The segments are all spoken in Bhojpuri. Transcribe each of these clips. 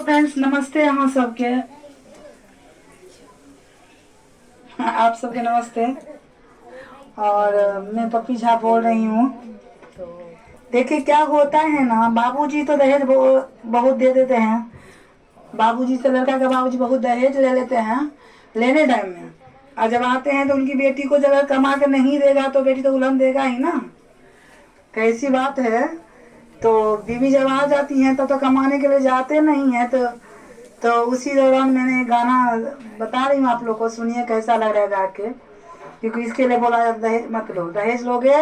फ्रेंड्स, नमस्ते यहाँ सबके। आप सबके नमस्ते। और मैं पप्पी झा बोल रही हूँ। देखिए क्या होता है ना, बाबूजी तो दहेज बहुत दे देते हैं। बाबूजी से लड़का के बाबूजी बहुत दहेज ले लेते हैं लेने टाइम में। और जब आते हैं तो उनकी बेटी को जब कमा के नहीं देगा तो बेटी तो उलझन देगा ही ना। कैसी बात है। तो बीवी जब आ जाती हैं तब तो कमाने के लिए जाते नहीं है। तो उसी दौरान मैंने गाना बता रही हूँ आप लोग को, सुनिए कैसा लग रहा है गा के। क्योंकि इसके लिए बोला जाता दहेज मत लो। दहेज लोगे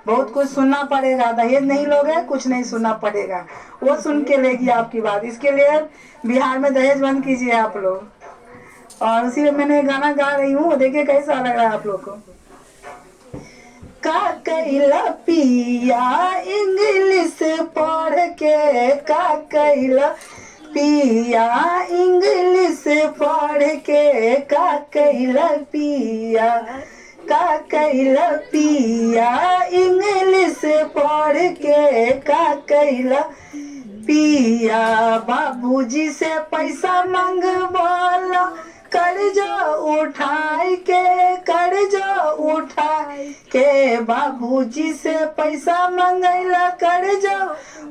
बहुत कुछ सुनना पड़ेगा, दहेज नहीं लोगे कुछ नहीं सुनना पड़ेगा। वो सुन के लेगी आपकी बात। इसके लिए बिहार में दहेज बंद कीजिए आप लोग। और उसी में मैंने गाना गा रही हूँ, देखिए कैसा लग रहा है आप लोग को। का कैला पिया इंग्लिश पढ़ के, का कैला पिया इंग्लिश पढ़ के, का कैला पिया, का कैला पिया इंग्लिश पढ़ के, का कैला पिया। बाबूजी से पैसा मंगवाला कर्जा उठाए के, कर्जा उठाए के। बाबूजी से पैसा मंगैला कर्जा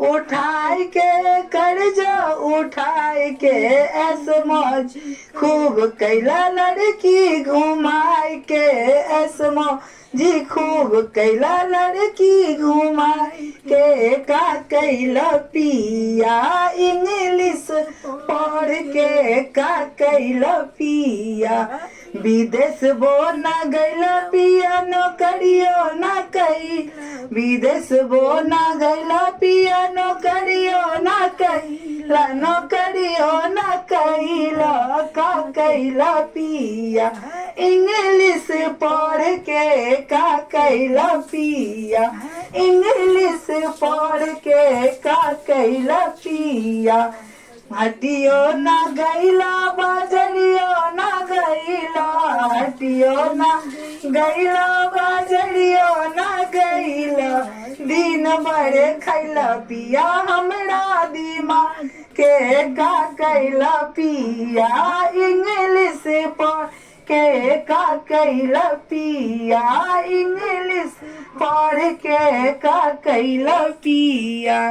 उठाए के, कर्जा उठाए के। ऐसे मौज खूब कैला लड़की घुमाए के, ऐसे मौजी खूब कैला लड़की घुमाए के। का कैला पिया इंग्लिश पढ़ के, का कैला पिया। विदेश बो ना गैला पिया नौकरियो ना कई, विदेश बो ना गैला पिया नौकरियो ना कैला, नौकरियो ना कैला। का कैला पिया इंग्लिश पढ़ के, का कैला पिया इंग्लिश पढ़ के, का कैला पिया। हटियो ना गैला बाजरियो ना गैला, हटियो ना गैला बाजरियो ना गैला। दिन भर खैला पिया हमरा दिमाग के, का कैला पिया इंग्लिश पढ़ के, का कैला पिया इंग्लिश पढ़ के, का कैला पिया।